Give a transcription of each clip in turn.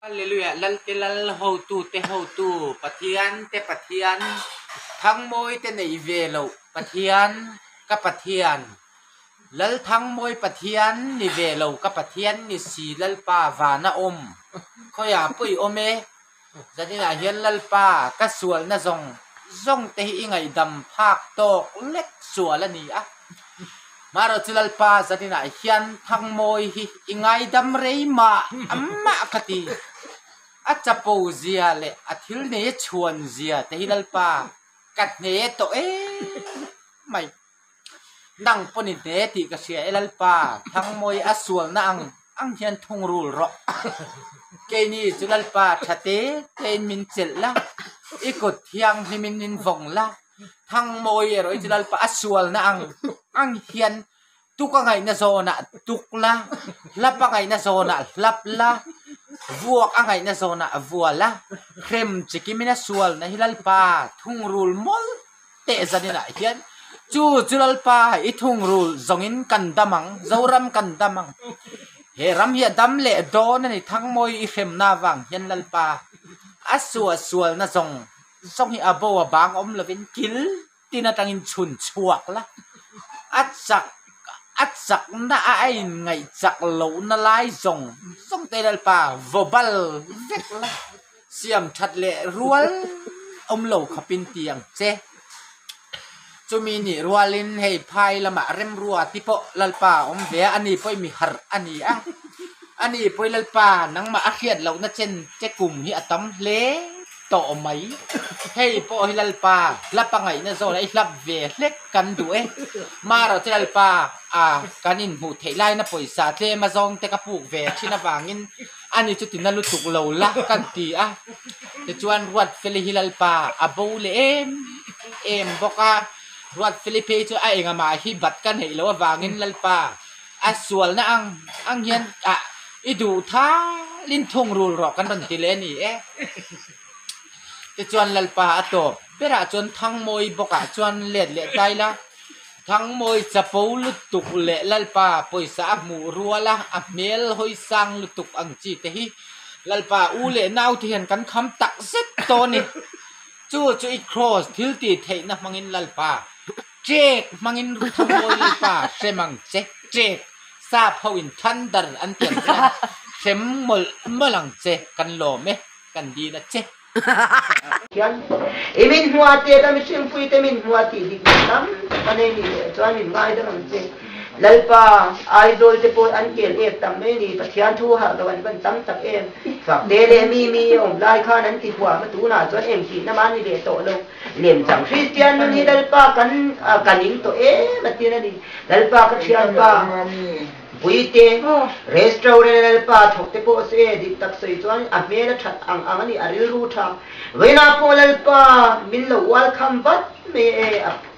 Hallelujah lal te lal ho tu pathian te pathian thang moi te nei ve lo pathian ka pathian lal thang moi pathian ni ve lo ka pathian ni si lal pa vana khoya pui ome zadina hian lal pa ka sual na zong te hi ngai dam phak tok lek sual ani a maro chulal pa zadina hian thang moi hi ingai dam rei ma amma khati achapo zia le athil ne chuan zia te hilal pa kat ne to mai nang poni ne ti ka sia elal pa thang moi asual na ang hian thung rul ro ke ni chulal pa thate ten min chel la ikot thiang himin nin vong la thang moi ero chulal pa asual na ang hian tuka ngai na zona tukla lapa ngai na zona lapla vuak angai na zona vuala krem chikimina sual na hilal pa thung rul mol te zanina hian chulal pa I thung rul zongin kandamang zoram kandamang he ram hi dam le don ni thang moi I khem na wang hian lal pa sual na zong hi abo bang lovin kil tinatangin chun chuak la atsak na ai ngai chak lo na lai zong te dal pa vobal vek la siam that le rual lo khapin tiang che chumi ni rualin hei phai lama rem ruwa tipo lalpa ve ani poi mi har ani poi lalpa nang ma akhiat lo na chen che kum hi atam le to mai hei po hilal pa lapangai na zo lai lap ve lek kan du maro tilal pa kanin mu theilai na poisa tle ma zong te ka puk ve china wangin ani chu tin na lutuk lo la kan ti te chuan ruat feli hilal pa abo le em boka ruat filipe chu ai nga ma hi bat kan hei lo wangin lalpa asual na ang hian idu tha lin thong rul ro kan ban ti le ni te chuan lalpa ato pera chuan thang moi boka chuan let le tai la thang moi chapo lutuk le lalpa poisa mu ruala amel hoi sang lutuk ang chi te hi lalpa u le nau thi han kan kham tak set to ni chu I cross thil ti thei na mangin lalpa chek mangin thang moi lalpa semang chek sa phawin thandar an tian sa sem molang che kan lo me kan di na che Imin huati kami simpui temin huati di nam panai ni chuan min ngai da nam che lalpa idol te po an kel tam me ni pathian thu har lawan ban tam tak fak de le mi om lai khan an ki hua ma tu na chuan ki na man ni le to lo lem chang christian ni lalpa kanin to ma ti na ni lalpa ka thian pa buite restaurant pa thokte po se dik tak sei chuan amela that ang ani aril ru tha wena polal pa min lo welcome but me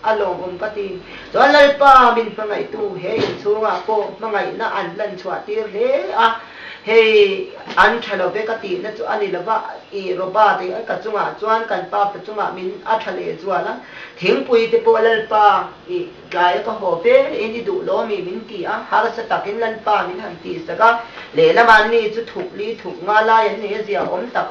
along pati chuan lal pa min pangai tu he chunga po mangai na an lan chwa tir le hey an thalo be kati na chu ani laba roba te ka chunga chuan kan pa chunga min athale chuala thingpui te po lal pa kai ka ho pe ini du lo mi min ti har sa takin lan pa min han ti saka le la man ni chu thuk nga la yan ni zia tak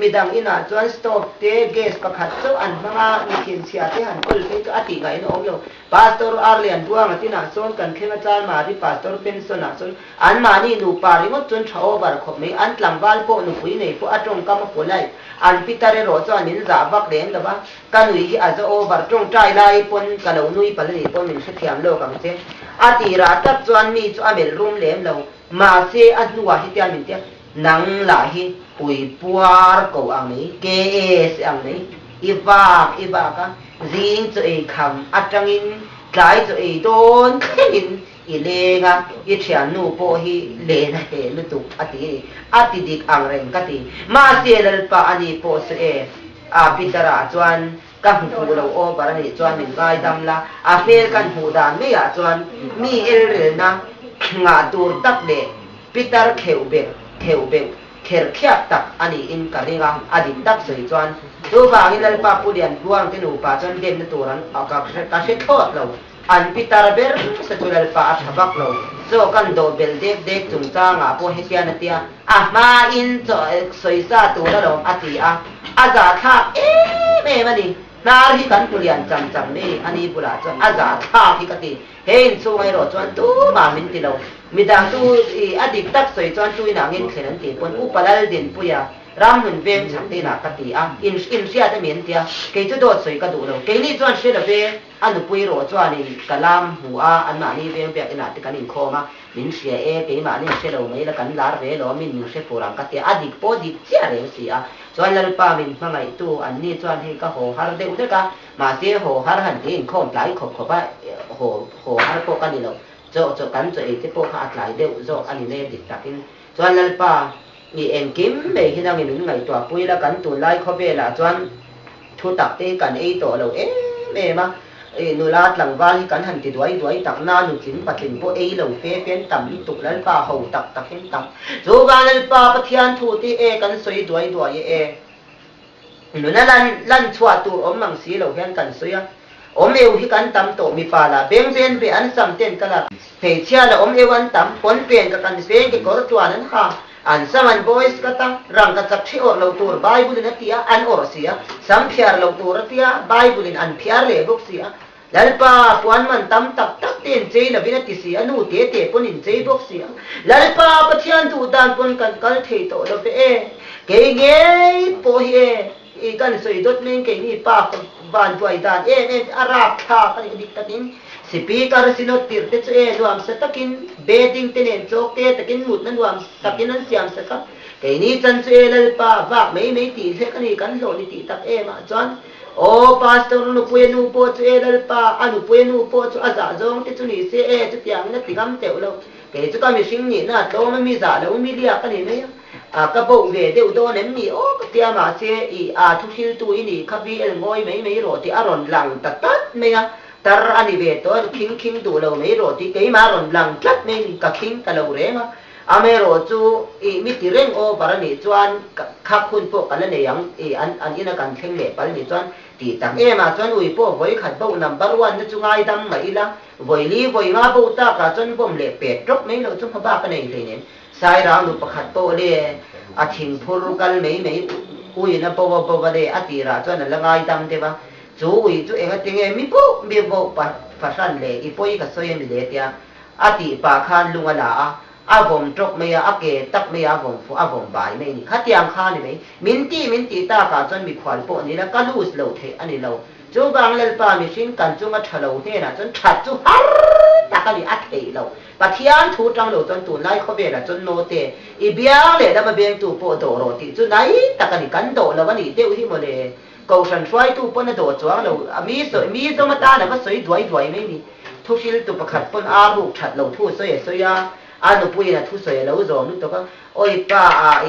midang ina chuan stop te gas ka khat chu an manga ni kin sia te han kol pe chu ati ngai no lo pastor arlian buang atina son kan khenga chal ma ri pastor pension a son an mani nu pari mo chun thao bar khop me an tlangwal po nu pui nei po atong kam po lai an pitare ro chuan in za bak leng da ba kanui hi azo over tong trai lai pon kalo nui palani pon min se thiam lo kam che ati ra tak chuan mi chu amel room lem lo ma se anuwa hi tian min te nang la hi pui puar ko ang ni ke se ang ni iwa ka zing chu kham atangin kai chu don khin ilenga thian nu po hi le na he lutuk ati dik ang reng kati ma se lal pa ani po se pitara chuan kan hu lo o barani chuan min gai dam la fel kan hu dan me ya chuan mi na nga tur tak de pitar kheu be kher khyak tak ani in karinga adin tak soi chuan do ba hilal pa pulian buang te nu pa chuan dem na turan ka se thot lo an pitar ber sa tulal pa at habak lo cho kan do bel dek chung cha nga po hetian atia ma in cho soi sa tu da lo ati aza tha me mani nar hi kan pulian cham ni ani pula cho aza tha hi kati hein chu ngai ro chuan tu ma min ti lo midang tu adik tak soi chuan tu ina ngin thlen ti pon upalal din puya ram hun veng chakte na kati in sia ta mien tia ke chu dot soi ka du lo ke ni chuan she la ve anu pui ro chuan in kalam hu an ma ni veng pek ina ti kan in khoma min sia ke ma ni she lo mai la kan lar ve lo min se purang ka tia adik po dik sia re sia chuan lal pa min mangai tu an ni chuan hi ka ho har de u ka ma se ho har han tin khom lai khop ba ho har po ka ni lo cho kan cho e te po kha atlai de zo ani ne dik takin chuan lal pa ni en kim me hi nang min ngai to pui la kan tu lai kho be la chuan thu tak te kan ei to lo me ma nu la tlang wal hi kan han ti duai tak na nu chin patin po ei lo fe pen tam tu lal pa ho tak hin tam zo ga lal pa pathian thu ti kan soi duai nu na lan chua tu om mang si lo hian kan soya om eu hi kan tam to mi pa la beng zen be an sam ten kala pe chia la om eu an tam pon pen ka kan se ke ko tuan an ha an saman boys kata rang ka chak thi or lo tur bible na tia an or sia sam phiar lo tur tia bible an phiar le bok sia lalpa puan man tam tak ten chei la vina ti sia nu te pon in chei bok sia lalpa pathian tu dan pon kan kal thei to lo pe ke nge po hi e kan soi dot men ke ni pa van tuai dan arab tha kan dik takin speaker sinot tir te che luam sa takin bedding tenen chok te takin mut nan luam takin an siam sa ka ke ni chan che lal pa wa mei ti se kan ni kan lo ni ti tak ma chuan o pastor nu nu po che lal pa anu nu po chu aza jong te chu ni se chu tiang na ti gam te lo ke chu ka mi sing ni na to ma mi za lo mi lia kan ni me ka bo ve de do nem ni o ka tia ma se thu hil tu ni kha bi el ngoi mei ro ti aron lang tat me tar ani ve to king tu lo mei ro ti ke ma ron lang tlat me ni ka king ka lo re ma ame ro chu mi ti reng o bar ni chuan kha khun po kala ne yang an ina kan theng le pal ni chuan ti tang ma chuan ui po voi khat bo number 1 na chu ngai dam mai la voi li voi nga bo ta ka chuan bom le pe drop mei lo chu ba ka nei le ne sai ra nu pakhat po le a thing phur kal mei ui na po le ati ra chuan la ngai dam te ba chú ui chú em tiếng mi bo pa san le i poi ka so yem le tia ati pa khan lunga la a bom trok me a ke tak me a bom fu a bom bai me ni khatiang kha ni me min ti ta ka chon mi khwal po ni la ka lus lo the ani lo chú bang lel pa mi sin kan chu ma thalo he na chon that chu har ta ka li a thei lo pathian thu tang lo chon tu lai kho be la chon no te i bia le da ma beng tu po do ro ti chu nai ta ka ni kan do lo ni te hi mo le cầu sản xoay tu pon do chuang lo mi so mata na ma soi duai mai ni thu fil tu pakhat pon a ru that lo thu so ya anu pui na thu so ya lo zo nu to ka oi pa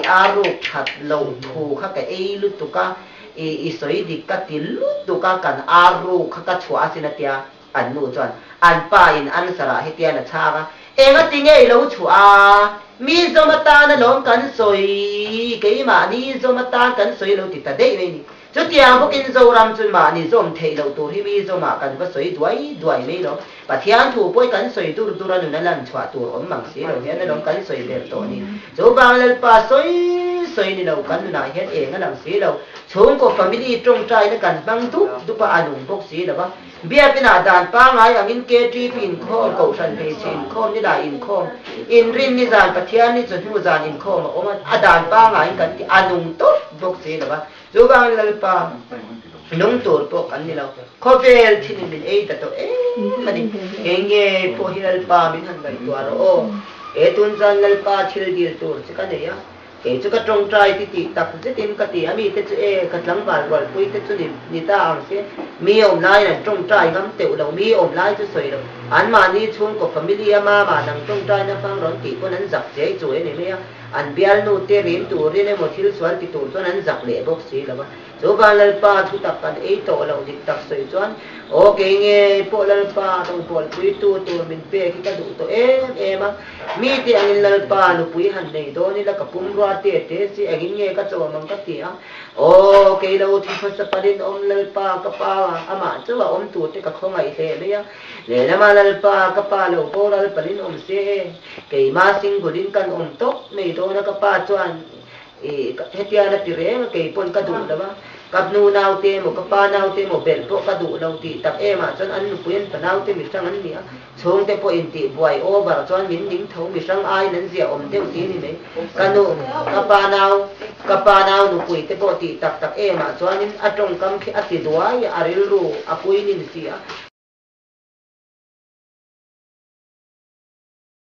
a ru that lo thu kha ka e lu tu ka i soi dik ka ti lu tu ka kan a ru kha ka chua sin tia an nu chuan an pa in an sara he tia na cha ga enga tinge lo chua mi so mata na lom kan soi ke ma ni so mata kan soi lo ti ta dei ni chú tiang bốc in dâu ram chun mà ni dâu thề đầu tu hi mi dâu mà cần có soi đuổi mấy đó và thiang thủ bôi cần soi tu ra nó làm chua tu ổn bằng xí rồi hiện nó đóng cần soi đẹp tổ ni chú bao lên pa soi ni đâu cần na hiện nó làm xí đâu chúng có family trong trai nó cần băng tu pa anung bốc xí đâu bia bên à đàn pa ngay ang in ke tri pin khom cầu san pe sin khom ni da in khom in rin ni zan pa thiang ni chu zan in khom o ma à đàn pa ngay cần anung tốt bốc xí đâu chú bang lên pa nung tur po kan ni lo ko vel thin min e ta to mani enge po hilal pa min han bai to ro tun jan lal pa thil dir tur chi ka ne ya chu ka trong trai ti tak je tin ka ti ami te chu ka tlang bal wal pui te chu ni ta ang se mi om lai na trong trai gam te lo mi om lai chu soi lo an ma ni chung ko family ma nang trong trai na phang ron ti ko nan zak je chu ne me an bial nu te rin tu rin e mo thil suan ti tu chuan an zak le bok si lawa chu ban lalpa thu tak kan ei to lo dik tak soi chuan okay nge po lalpa tong pol pui tu min pe ki ka du to em mi ti angin lalpa nu pui han nei do ni la ka pum ro te si angin nge ka chaw mang ka ti a okay lo thi fa sa palin om lalpa ka pa ama chu om tu te ka khongai the le ya le na ma lalpa ka pa lo po lal palin om se ke ma sing gulin kan om to nei do na ka pa chuan hetia na tire ke pon ka du da ba kap nu nau te mo ka pa nau te mo bel po ka du lo ti tak e ma chuan an nu puin pa nau te mi sang an ni a chung te po in ti buai over chuan min ding tho mi sang ai nan zia om te ti ni nei kanu ka pa nau nu pui te po ti tak tak e ma chuan in atong kam khi ati duai aril ru apui ni si a